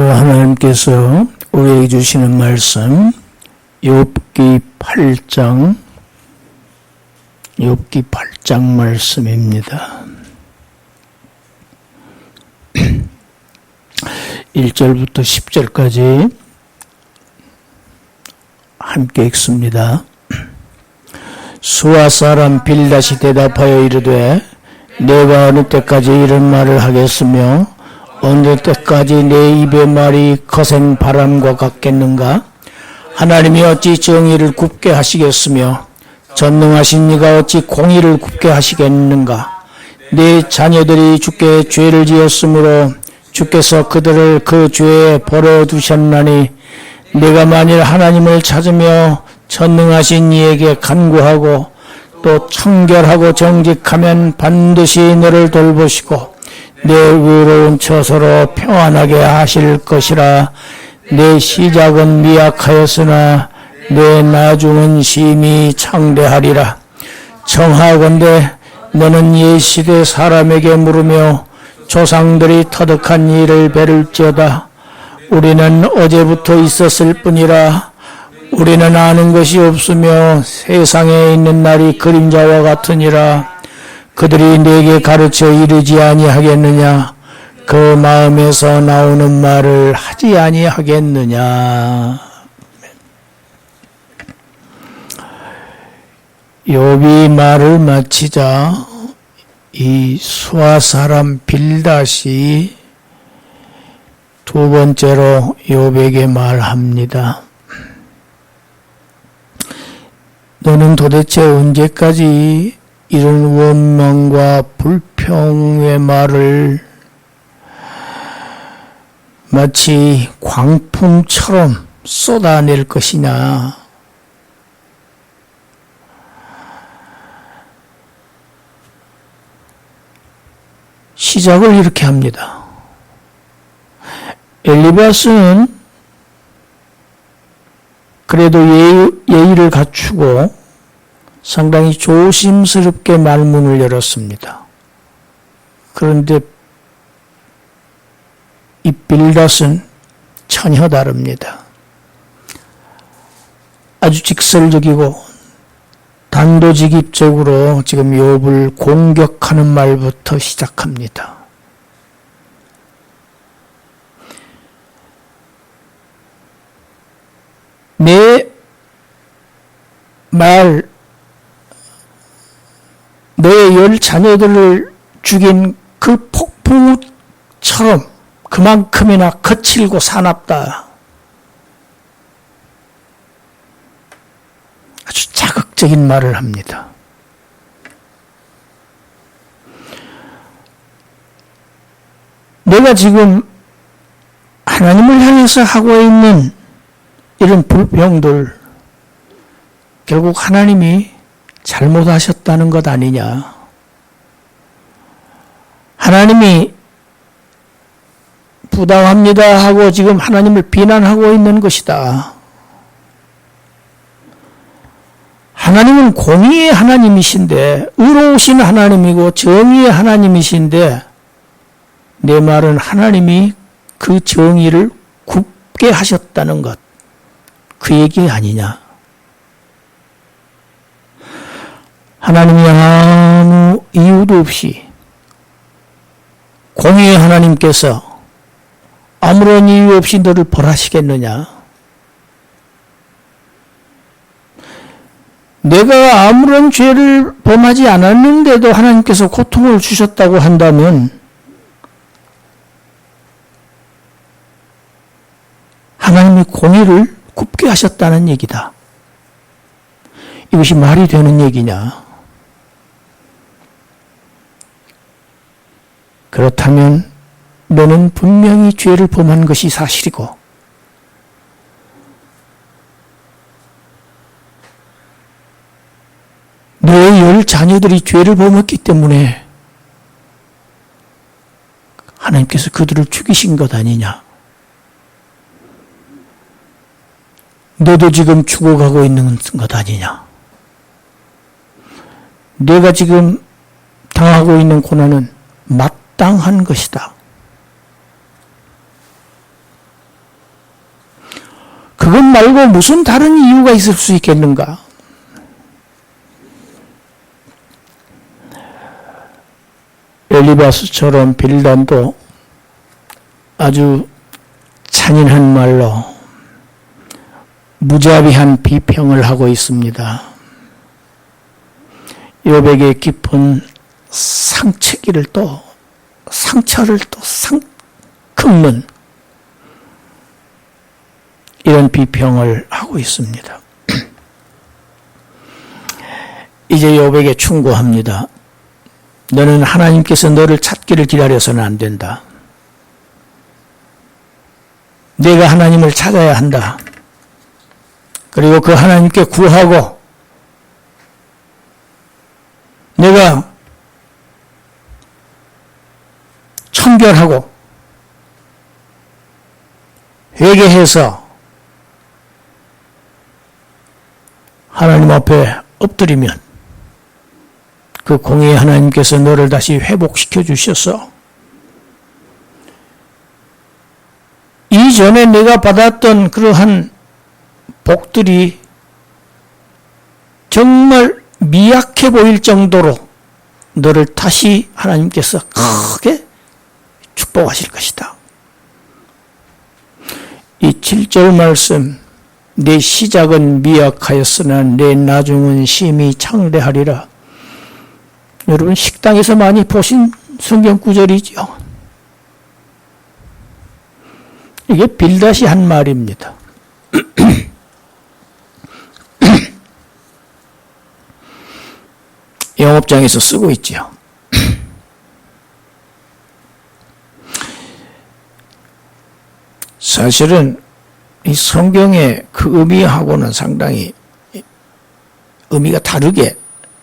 오늘 하나님께서 우리에게 주시는 말씀 욥기 8장 말씀입니다. 1절부터 10절까지 함께 읽습니다. 수아 사람 빌닷이 대답하여 이르되 내가 어느 때까지 이런 말을 하겠으며 어느 때까지 내 입의 말이 거센 바람과 같겠는가? 하나님이 어찌 정의를 굽게 하시겠으며 전능하신 이가 어찌 공의를 굽게 하시겠는가? 내 자녀들이 주께 죄를 지었으므로 주께서 그들을 그 죄에 벌어두셨나니 내가 만일 하나님을 찾으며 전능하신 이에게 간구하고 또 청결하고 정직하면 반드시 너를 돌보시고 내 의로운 처소로 평안하게 하실 것이라. 내 시작은 미약하였으나 내 나중은 심히 창대하리라. 청하건대 너는 옛시대 사람에게 물으며 조상들이 터득한 일을 베를지어다. 우리는 어제부터 있었을 뿐이라. 우리는 아는 것이 없으며 세상에 있는 날이 그림자와 같으니라. 그들이 내게 가르쳐 이르지 아니하겠느냐? 그 마음에서 나오는 말을 하지 아니하겠느냐? 욥이 말을 마치자 이 수아 사람 빌닷이 두 번째로 욥에게 말합니다. 너는 도대체 언제까지 이런 원망과 불평의 말을 마치 광풍처럼 쏟아낼 것이냐? 시작을 이렇게 합니다. 엘리바스는 그래도 예의를 갖추고 상당히 조심스럽게 말문을 열었습니다. 그런데 이 빌닷은 전혀 다릅니다. 아주 직설적이고 단도직입적으로 지금 욥을 공격하는 말부터 시작합니다. 너의 10 자녀들을 죽인 그 폭풍처럼 그만큼이나 거칠고 사납다. 아주 자극적인 말을 합니다. 내가 지금 하나님을 향해서 하고 있는 이런 불평들, 결국 하나님이 잘못하셨다는 것 아니냐? 하나님이 부당합니다 하고 지금 하나님을 비난하고 있는 것이다. 하나님은 공의의 하나님이신데, 의로우신 하나님이고 정의의 하나님이신데, 내 말은 하나님이 그 정의를 굽게 하셨다는 것, 그 얘기 아니냐? 하나님이 아무 이유도 없이 공의의 하나님께서 아무런 이유 없이 너를 벌하시겠느냐? 내가 아무런 죄를 범하지 않았는데도 하나님께서 고통을 주셨다고 한다면 하나님이 공의를 굽게 하셨다는 얘기다. 이것이 말이 되는 얘기냐? 그렇다면 너는 분명히 죄를 범한 것이 사실이고 너의 10 자녀들이 죄를 범했기 때문에 하나님께서 그들을 죽이신 것 아니냐? 너도 지금 죽어가고 있는 것 아니냐? 내가 지금 당하고 있는 고난은 마땅한 것이다. 그것 말고 무슨 다른 이유가 있을 수 있겠는가? 엘리바스처럼 빌단도 아주 잔인한 말로 무자비한 비평을 하고 있습니다. 욥에게 깊은 상처를 또 긁는 이런 비평을 하고 있습니다. 이제 욥에게 충고합니다. 너는 하나님께서 너를 찾기를 기다려서는 안 된다. 내가 하나님을 찾아야 한다. 그리고 그 하나님께 구하고 내가 청결하고 회개해서 하나님 앞에 엎드리면 그 공의의 하나님께서 너를 다시 회복시켜 주셔서 이전에 내가 받았던 그러한 복들이 정말 미약해 보일 정도로 너를 다시 하나님께서 크게 축복하실 것이다. 이 7절 말씀, 내 시작은 미약하였으나 내 나중은 심히 창대하리라. 여러분 식당에서 많이 보신 성경 구절이죠. 이게 빌닷이 한 말입니다. 영업장에서 쓰고 있죠. 사실은 이 성경의 그 의미하고는 상당히 의미가 다르게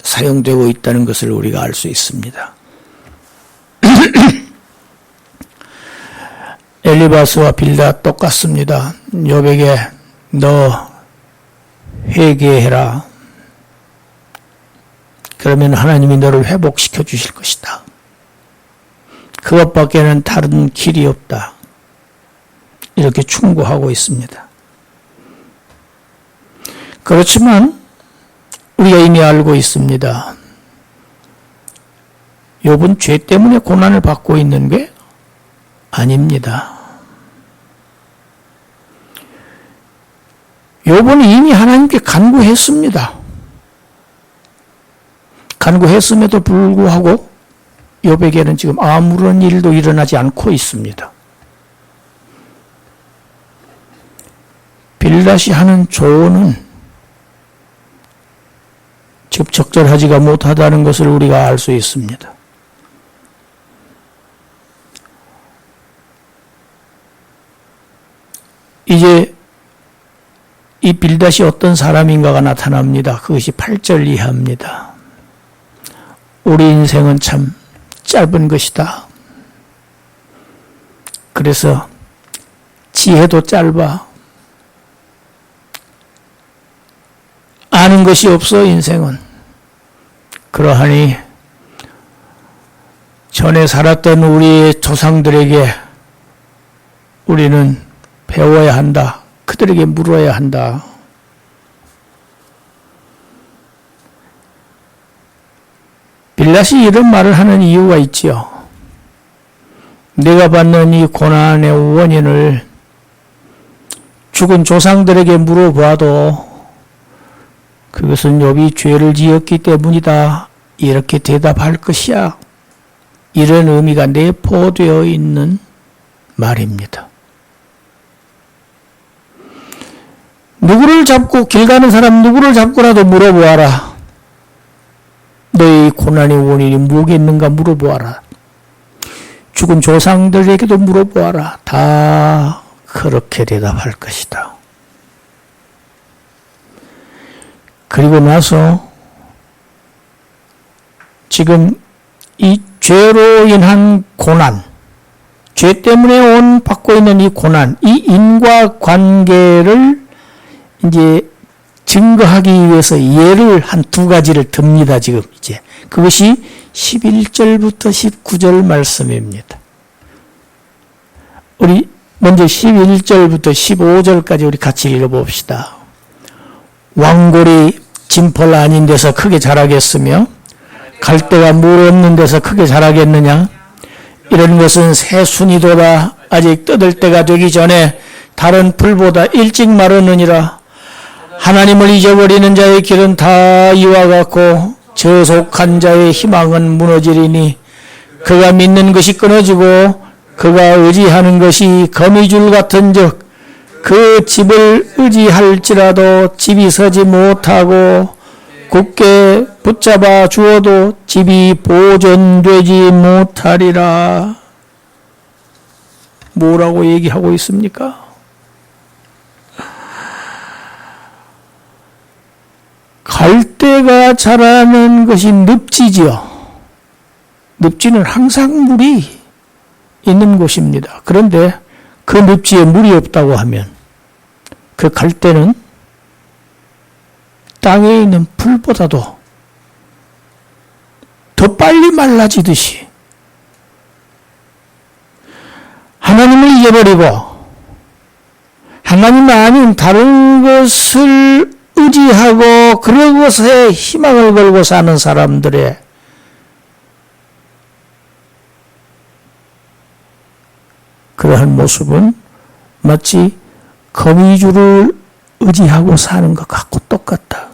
사용되고 있다는 것을 우리가 알 수 있습니다. 엘리바스와 빌닷 똑같습니다. 욥에게 너 회개해라. 그러면 하나님이 너를 회복시켜 주실 것이다. 그것밖에는 다른 길이 없다. 이렇게 충고하고 있습니다. 그렇지만 우리가 이미 알고 있습니다. 욥은 죄 때문에 고난을 받고 있는 게 아닙니다. 욥은 이미 하나님께 간구했습니다. 간구했음에도 불구하고 욥에게는 지금 아무런 일도 일어나지 않고 있습니다. 빌닷이 하는 조언은 지금 적절하지가 못하다는 것을 우리가 알 수 있습니다. 이제 이 빌닷이 어떤 사람인가가 나타납니다. 그것이 8절 이하입니다. 우리 인생은 참 짧은 것이다. 그래서 지혜도 짧아. 아는 것이 없어 인생은. 그러하니 전에 살았던 우리의 조상들에게 우리는 배워야 한다. 그들에게 물어야 한다. 빌닷이 이런 말을 하는 이유가 있지요. 내가 받는 이 고난의 원인을 죽은 조상들에게 물어봐도 그것은 욥이 죄를 지었기 때문이다. 이렇게 대답할 것이야. 이런 의미가 내포되어 있는 말입니다. 누구를 잡고 길 가는 사람 누구를 잡고라도 물어보아라. 너의 고난의 원인이 뭐겠는가 물어보아라. 죽은 조상들에게도 물어보아라. 다 그렇게 대답할 것이다. 그리고 나서 지금 이 죄로 인한 고난, 죄 때문에 받고 있는 이 고난, 이 인과관계를 이제 증거하기 위해서 예를 한 두 가지를 듭니다. 지금 이제 그것이 11절부터 19절 말씀입니다. 우리 먼저 11절부터 15절까지 우리 같이 읽어봅시다. 왕골이 진펄 아닌 데서 크게 자라겠으며 갈대가 물 없는 데서 크게 자라겠느냐? 이런 것은 새순이도다. 아직 뜯을 때가 되기 전에 다른 풀보다 일찍 마르느니라. 하나님을 잊어버리는 자의 길은 다 이와 같고 저속한 자의 희망은 무너지리니 그가 믿는 것이 끊어지고 그가 의지하는 것이 거미줄 같은즉 그 집을 의지할지라도 집이 서지 못하고 굳게 붙잡아 주어도 집이 보존되지 못하리라. 뭐라고 얘기하고 있습니까? 갈대가 자라는 것이 늪지지요. 늪지는 항상 물이 있는 곳입니다. 그런데 그 늪지에 물이 없다고 하면 그 갈대는 땅에 있는 풀보다도 더 빨리 말라지듯이 하나님을 잊어버리고 하나님 아닌 다른 것을 의지하고 그런 것에 희망을 걸고 사는 사람들의 그러한 모습은 마치 거미줄을 의지하고 사는 것 같고 똑같다.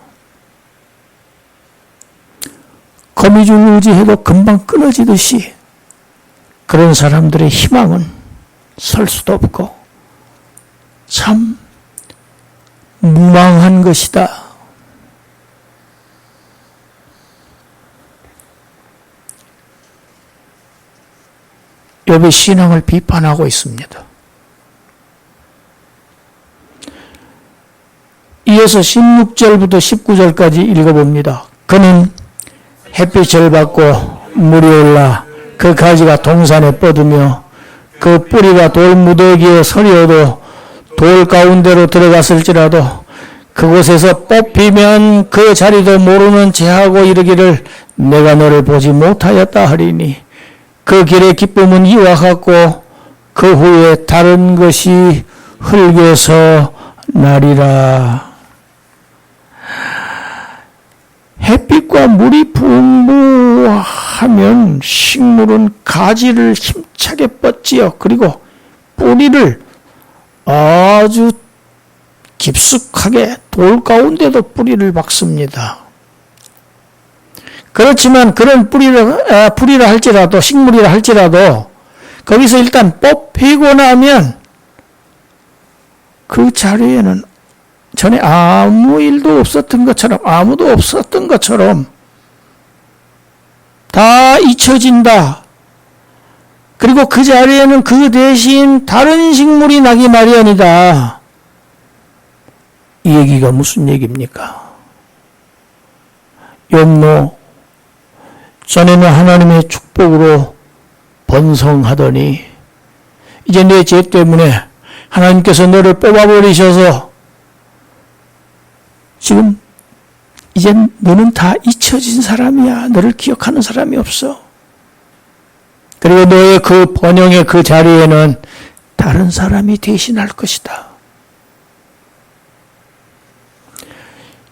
거미줄을 의지해도 금방 끊어지듯이 그런 사람들의 희망은 설 수도 없고 참 무망한 것이다. 욥의 신앙을 비판하고 있습니다. 이어서 16절부터 19절까지 읽어봅니다. 그는 햇빛을 받고 물이 올라 그 가지가 동산에 뻗으며 그 뿌리가 돌무더기에 서려도 돌 가운데로 들어갔을지라도 그곳에서 뽑히면 그 자리도 모르는 체하고 이르기를 내가 너를 보지 못하였다 하리니 그 길의 기쁨은 이와 같고 그 후에 다른 것이 흙에서 나리라. 햇빛과 물이 풍부하면 식물은 가지를 힘차게 뻗지요. 그리고 뿌리를 아주 깊숙하게 돌 가운데도 뿌리를 박습니다. 그렇지만 그런 뿌리라 할지라도 식물이라 할지라도 거기서 일단 뽑히고 나면 그 자리에는 전에 아무 일도 없었던 것처럼 아무도 없었던 것처럼 다 잊혀진다. 그리고 그 자리에는 그 대신 다른 식물이 나기 마련이다. 이 얘기가 무슨 얘기입니까? 욥노 전에는 하나님의 축복으로 번성하더니 이제 내 죄 때문에 하나님께서 너를 뽑아버리셔서 지금 이젠 너는 다 잊혀진 사람이야. 너를 기억하는 사람이 없어. 그리고 너의 그 번영의 그 자리에는 다른 사람이 대신할 것이다.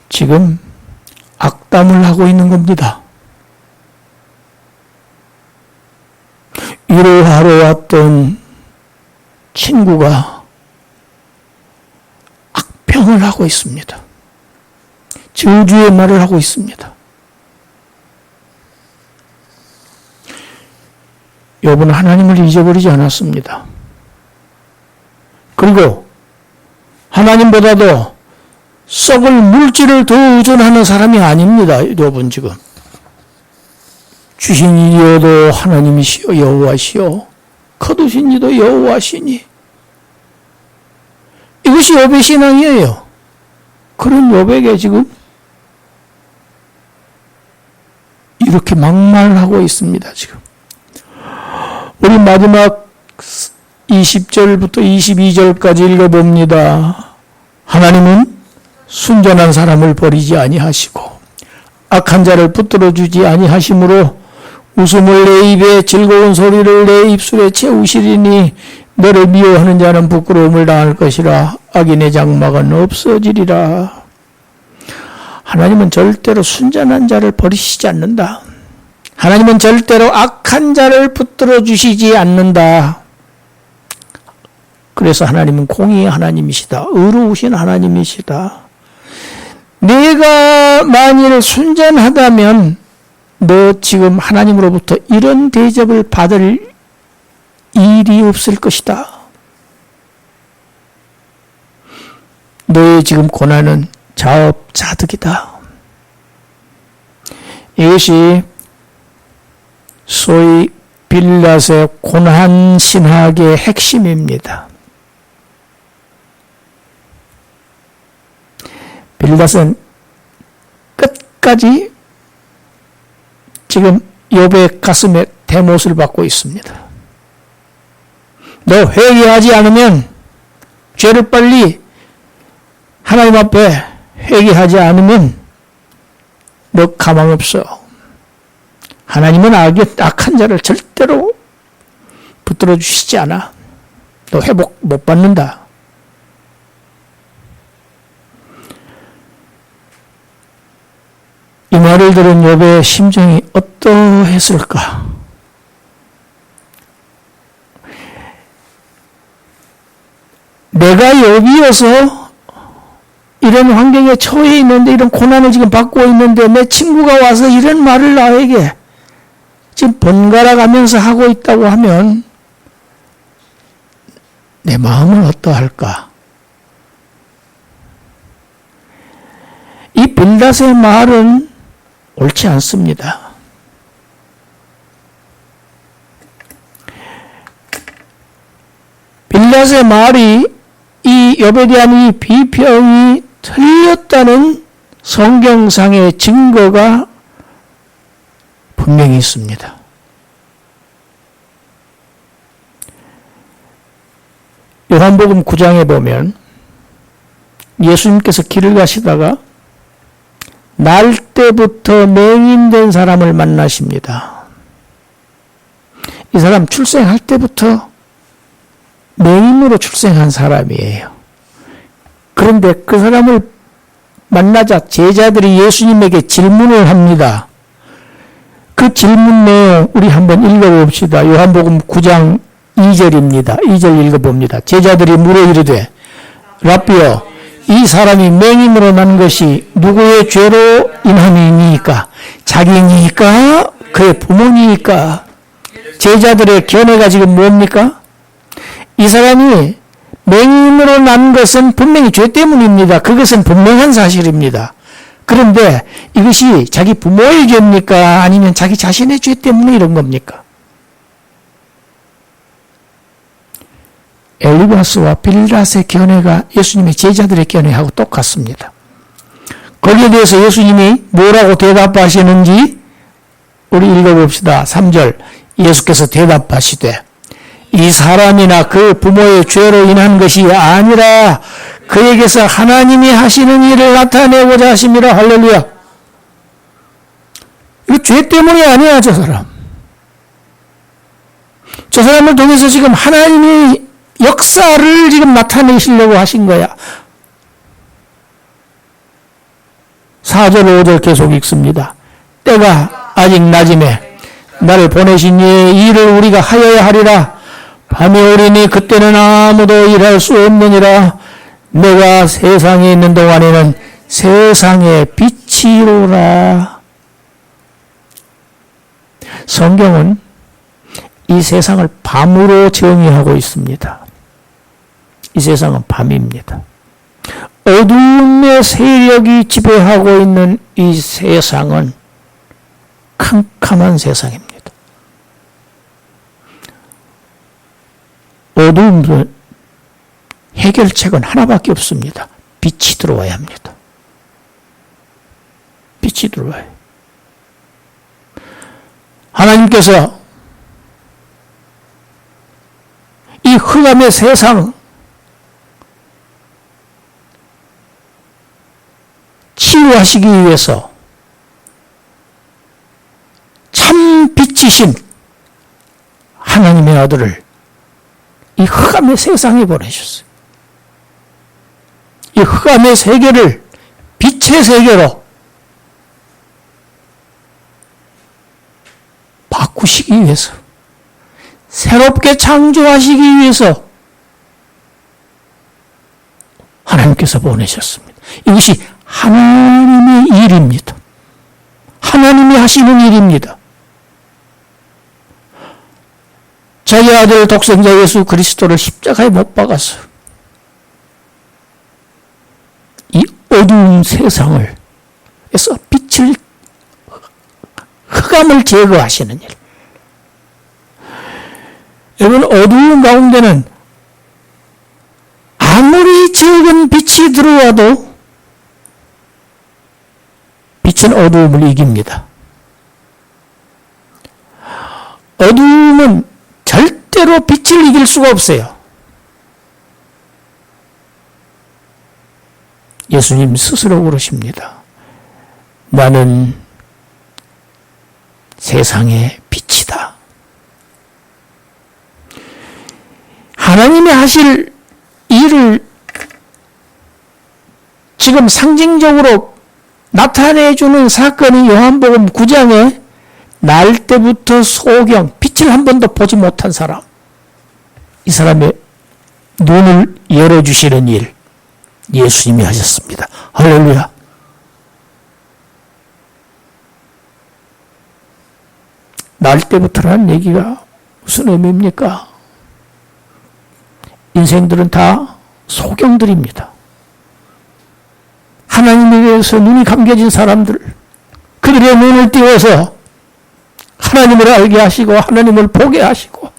지금 악담을 하고 있는 겁니다. 위로하러 왔던 친구가 악평을 하고 있습니다. 저주의 말을 하고 있습니다. 욥은 하나님을 잊어버리지 않았습니다. 그리고 하나님보다도 썩을 물질을 더 의존하는 사람이 아닙니다. 욥은 지금. 주신 이여도 하나님이시여 여호와시여 거두신 이도 여호와시니 이것이 욥의 신앙이에요. 그런 욥에게 지금 이렇게 막말하고 있습니다. 지금 우리 마지막 20절부터 22절까지 읽어봅니다. 하나님은 순전한 사람을 버리지 아니하시고 악한 자를 붙들어 주지 아니하심으로 웃음을 내 입에 즐거운 소리를 내 입술에 채우시리니 너를 미워하는 자는 부끄러움을 당할 것이라. 악인의 장막은 없어지리라. 하나님은 절대로 순전한 자를 버리시지 않는다. 하나님은 절대로 악한 자를 붙들어 주시지 않는다. 그래서 하나님은 공의의 하나님이시다. 의로우신 하나님이시다. 내가 만일 순전하다면 너 지금 하나님으로부터 이런 대접을 받을 일이 없을 것이다. 너의 지금 고난은 자업자득이다. 이것이 소위 빌닷의 고난신학의 핵심입니다. 빌닷은 끝까지 지금 욥의 가슴에 대못을 받고 있습니다. 너 회개하지 않으면, 죄를 빨리 하나님 앞에 회개하지 않으면 너 가망 없어. 하나님은 악한 자를 절대로 붙들어 주시지 않아. 너 회복 못 받는다. 이 말을 들은 욥의 심정이 어떠했을까? 내가 욥이어서 이런 환경에 처해 있는데, 이런 고난을 지금 받고 있는데, 내 친구가 와서 이런 말을 나에게 지금 번갈아 가면서 하고 있다고 하면 내 마음은 어떠할까? 이 빌닷의 말은 옳지 않습니다. 빌닷의 말이, 이 욥에 대한 이 비평이 틀렸다는 성경상의 증거가 분명히 있습니다. 요한복음 9장에 보면 예수님께서 길을 가시다가 날 때부터 맹인된 사람을 만나십니다. 이 사람 출생할 때부터 맹인으로 출생한 사람이에요. 그런데 그 사람을 만나자 제자들이 예수님에게 질문을 합니다. 그 질문 내용 우리 한번 읽어봅시다. 요한복음 9장 2절입니다. 2절 읽어봅니다. 제자들이 물어 이르되 라삐여, 이 사람이 맹인으로 난 것이 누구의 죄로 인함이니까? 자기니까? 그의 부모니까? 제자들의 견해가 지금 뭡니까? 이 사람이 맹인으로 난 것은 분명히 죄 때문입니다. 그것은 분명한 사실입니다. 그런데 이것이 자기 부모의 죄입니까? 아니면 자기 자신의 죄 때문에 이런 겁니까? 엘리바스와 빌닷의 견해가 예수님의 제자들의 견해하고 똑같습니다. 거기에 대해서 예수님이 뭐라고 대답하시는지 우리 읽어봅시다. 3절 예수께서 대답하시되 이 사람이나 그 부모의 죄로 인한 것이 아니라 그에게서 하나님이 하시는 일을 나타내고자 하심이라. 할렐루야. 이거 죄 때문이 아니야. 저 사람을 통해서 지금 하나님이 역사를 지금 나타내시려고 하신 거야. 4절 5절 계속 읽습니다. 때가 아직 낮음에 나를 보내신 이의 일을 우리가 하여야 하리라. 밤이 오리니 그때는 아무도 일할 수 없느니라. 내가 세상에 있는 동안에는 세상의 빛이로라. 성경은 이 세상을 밤으로 정의하고 있습니다. 이 세상은 밤입니다. 어둠의 세력이 지배하고 있는 이 세상은 캄캄한 세상입니다. 어둠은 해결책은 하나밖에 없습니다. 빛이 들어와야 합니다. 빛이 들어와요. 하나님께서 이 흑암의 세상, 치유하시기 위해서 참 빛이신 하나님의 아들을 이 흑암의 세상에 보내셨어요. 이 흑암의 세계를 빛의 세계로 바꾸시기 위해서, 새롭게 창조하시기 위해서 하나님께서 보내셨습니다. 이것이 하나님의 일입니다. 하나님이 하시는 일입니다. 자기 아들 독생자 예수 그리스도를 십자가에 못 박아서 이 어두운 세상을 에서 빛을, 흑암을 제거하시는 일. 여러분, 어두운 가운데는 아무리 적은 빛이 들어와도 빛은 어두움을 이깁니다. 어두움은 절대로 빛을 이길 수가 없어요. 예수님 스스로 그러십니다. 나는 세상의 빛이다. 하나님이 하실 일을 지금 상징적으로 나타내주는 사건이 요한복음 9장에 날 때부터 소경, 빛을 한 번도 보지 못한 사람, 이 사람의 눈을 열어주시는 일, 예수님이 하셨습니다. 할렐루야. 날 때부터라는 얘기가 무슨 의미입니까? 인생들은 다 소경들입니다. 하나님에 대해서 눈이 감겨진 사람들, 그들의 눈을 띄워서 하나님을 알게 하시고 하나님을 보게 하시고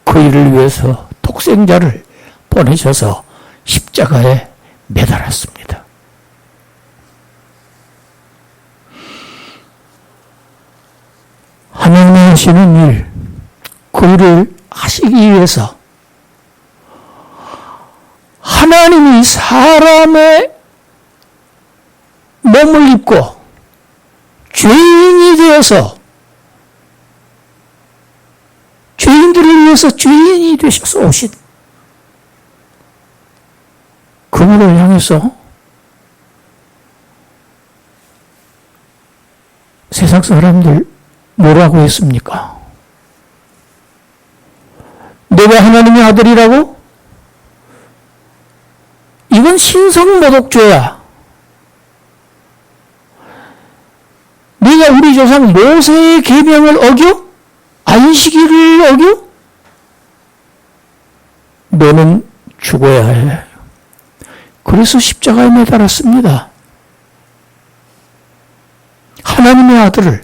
그 일을 위해서 독생자를 보내셔서 십자가에 매달았습니다. 하나님이 하시는 일, 그 일을 하시기 위해서 하나님이 사람의 몸을 입고 죄인이 되어서 죄인들을 위해서 죄인이 되셔서 오신 그분을 향해서 세상 사람들 뭐라고 했습니까? 내가 하나님의 아들이라고? 이건 신성모독죄야. 네가 우리 조상 모세의 계명을 어겨? 안식일을 어겨? 너는 죽어야 해. 그래서 십자가에 매달았습니다. 하나님의 아들을.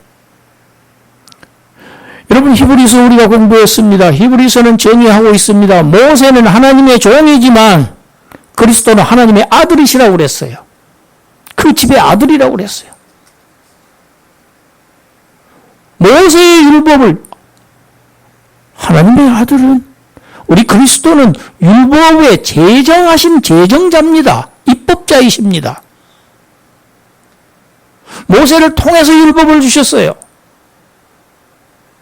여러분, 히브리서 우리가 공부했습니다. 히브리서는 정의하고 있습니다. 모세는 하나님의 종이지만 그리스도는 하나님의 아들이시라고 그랬어요. 그 집의 아들이라고 그랬어요. 모세의 율법을, 하나님의 아들은, 우리 그리스도는 율법에 제정하신 제정자입니다. 입법자이십니다. 모세를 통해서 율법을 주셨어요.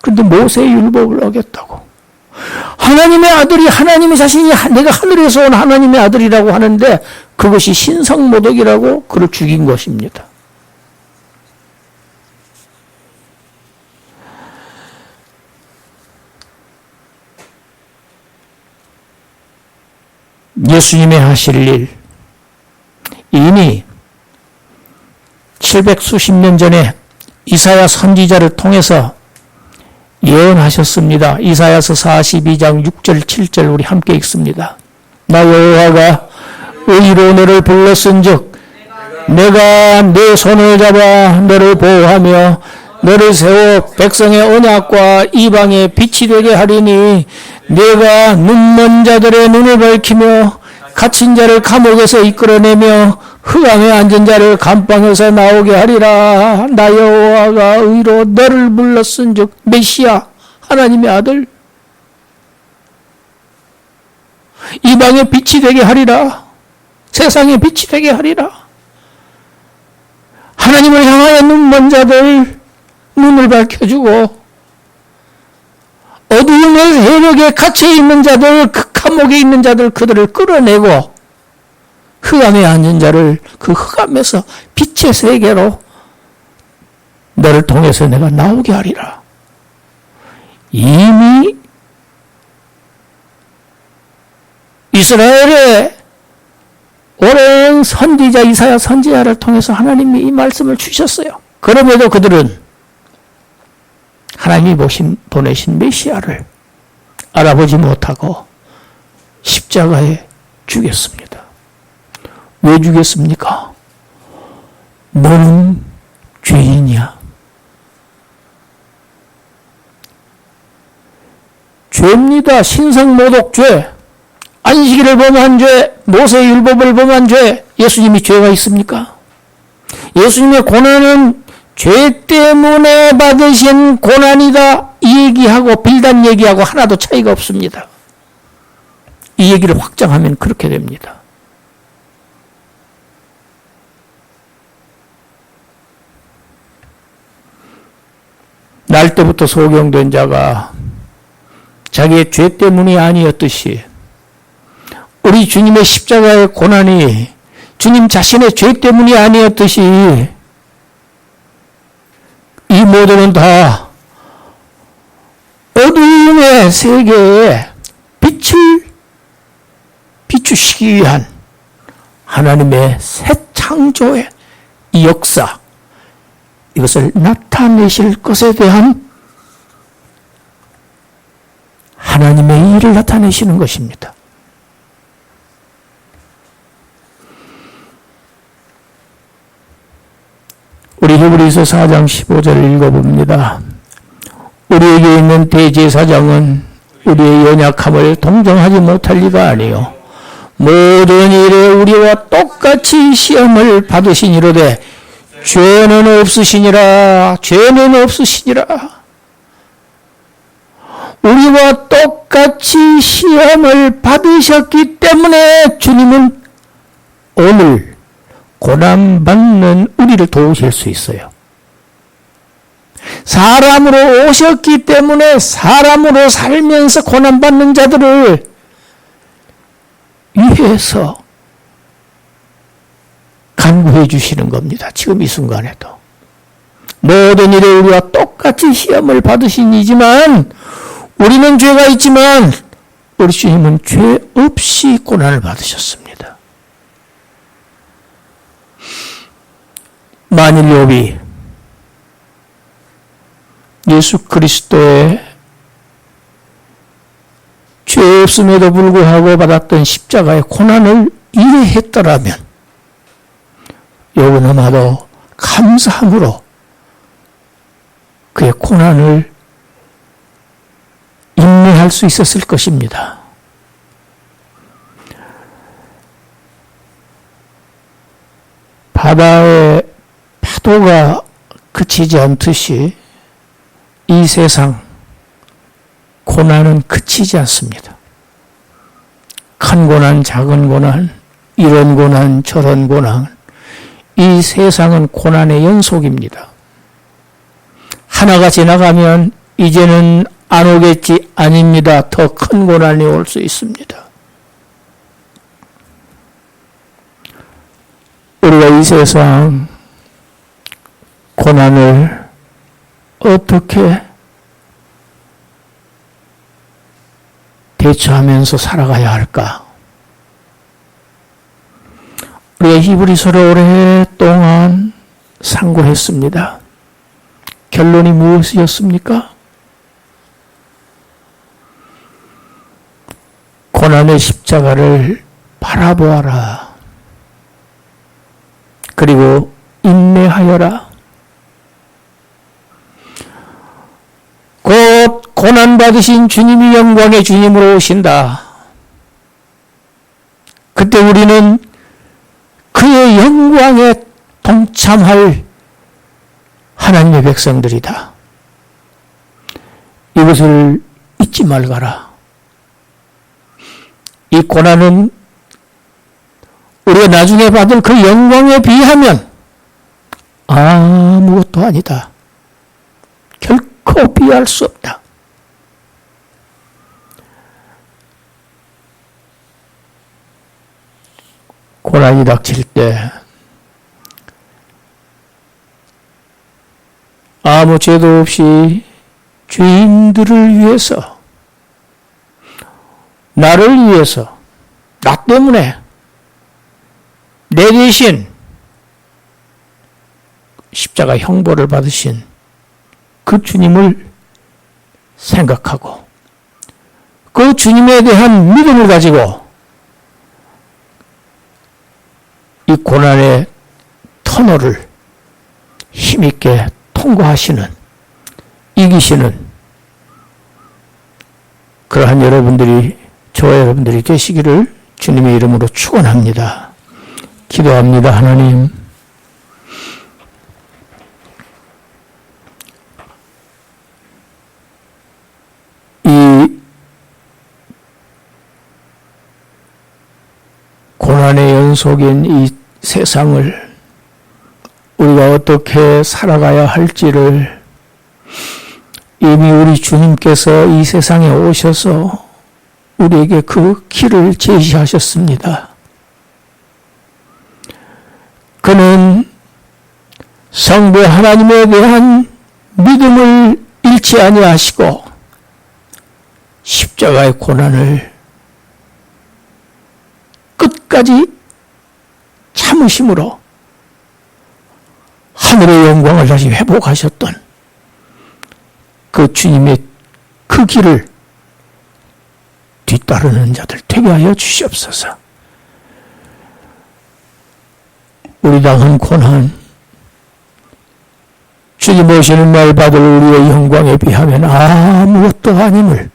그런데 모세의 율법을 어겼다고. 하나님의 아들이, 하나님의 자신이 내가 하늘에서 온 하나님의 아들이라고 하는데 그것이 신성모독이라고 그를 죽인 것입니다. 예수님의 하실 일, 이미 700수십 년 전에 이사야 선지자를 통해서 예언하셨습니다. 이사야서 42장 6절 7절 우리 함께 읽습니다. 나 여호와가 의로 너를 불렀은즉 내가 내 손을 잡아 너를 보호하며 너를 세워 백성의 언약과 이방의 빛이 되게 하리니 내가 눈먼 자들의 눈을 밝히며 갇힌 자를 감옥에서 이끌어내며 흑암에 앉은 자를 감방에서 나오게 하리라. 나 여호와가 의로 너를 불렀은즉 메시아 하나님의 아들 이방의 빛이 되게 하리라. 세상의 빛이 되게 하리라. 하나님을 향하여 눈먼 자들 눈을 밝혀주고 어두움의 감옥에 갇혀 있는 자들, 그 감옥에 있는 자들, 그들을 끌어내고 흑암에 앉은 자를 그 흑암에서 빛의 세계로 너를 통해서 내가 나오게 하리라. 이미 이스라엘의 오랜 선지자 이사야 선지자를 통해서 하나님이 이 말씀을 주셨어요. 그럼에도 그들은 하나님이 보내신 메시아를 알아보지 못하고 십자가에 죽였습니다. 왜 죽였습니까? 너는 죄인이야. 죄입니다. 신성모독죄, 안식일을 범한 죄, 모세의 율법을 범한 죄. 예수님이 죄가 있습니까? 예수님의 고난은 죄 때문에 받으신 고난이다. 이 얘기하고 빌단 얘기하고 하나도 차이가 없습니다. 이 얘기를 확장하면 그렇게 됩니다. 날 때부터 소경된 자가 자기의 죄 때문이 아니었듯이 우리 주님의 십자가의 고난이 주님 자신의 죄 때문이 아니었듯이 이 모두는 다 어둠의 세계에 빛을 비추시기 위한 하나님의 새 창조의 이 역사, 이것을 나타내실 것에 대한 하나님의 일을 나타내시는 것입니다. 우리 히브리서 4장 15절을 읽어봅니다. 우리에게 있는 대제사장은 우리의 연약함을 동정하지 못할 리가 아니요 모든 일에 우리와 똑같이 시험을 받으시니로되 죄는 없으시니라. 죄는 없으시니라. 우리와 똑같이 시험을 받으셨기 때문에 주님은 오늘 고난받는 우리를 도우실 수 있어요. 사람으로 오셨기 때문에 사람으로 살면서 고난받는 자들을 위해서 간구해 주시는 겁니다. 지금 이 순간에도. 모든 일에 우리와 똑같이 시험을 받으시니지만 우리는 죄가 있지만 우리 주님은 죄 없이 고난을 받으셨습니다. 만일 욥이 예수 그리스도의 죄 없음에도 불구하고 받았던 십자가의 고난을 이해했더라면 욥은 아마도 감사함으로 그의 고난을 인내할 수 있었을 것입니다. 바다의 파도가 그치지 않듯이 이 세상 고난은 그치지 않습니다. 큰 고난, 작은 고난, 이런 고난, 저런 고난, 이 세상은 고난의 연속입니다. 하나가 지나가면 이제는 안 오겠지, 아닙니다. 더 큰 고난이 올 수 있습니다. 우리가 이 세상 고난을 어떻게 대처하면서 살아가야 할까? 우리가 히브리서를 오랫동안 상고했습니다. 결론이 무엇이었습니까? 고난의 십자가를 바라보아라. 그리고 인내하여라. 곧 고난받으신 주님이 영광의 주님으로 오신다. 그때 우리는 그의 영광에 동참할 하나님의 백성들이다. 이것을 잊지 말거라. 이 고난은 우리가 나중에 받을 그 영광에 비하면 아무것도 아니다. 결코 비할 수 없다. 고난이 닥칠 때 아무 죄도 없이 죄인들을 위해서, 나를 위해서, 나 때문에 내 대신 십자가 형벌을 받으신 그 주님을 생각하고 그 주님에 대한 믿음을 가지고 이 고난의 터널을 힘있게 통과하시는, 이기시는 그러한 여러분들이, 저와 여러분들이 되시기를 주님의 이름으로 축원합니다. 기도합니다. 하나님, 이 고난의 연속인 이 세상을 우리가 어떻게 살아가야 할지를 이미 우리 주님께서 이 세상에 오셔서 우리에게 그 길을 제시하셨습니다. 그는 성부 하나님에 대한 믿음을 잃지 아니하시고 십자가의 고난을 끝까지 참으심으로 하늘의 영광을 다시 회복하셨던 그 주님의 그 길을 뒤따르는 자들 되게 하여 주시옵소서. 우리 당한 고난, 주님 오시는 날 받을 우리의 영광에 비하면 아무것도 아님을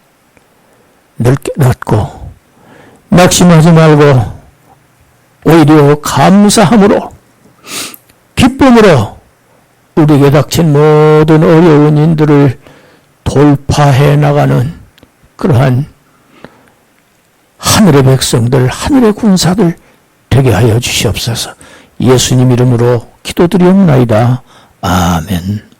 늘 깨닫고 낙심하지 말고 오히려 감사함으로, 기쁨으로 우리에게 닥친 모든 어려운 일들을 돌파해 나가는 그러한 하늘의 백성들, 하늘의 군사들 되게 하여 주시옵소서. 예수님 이름으로 기도드리옵나이다. 아멘.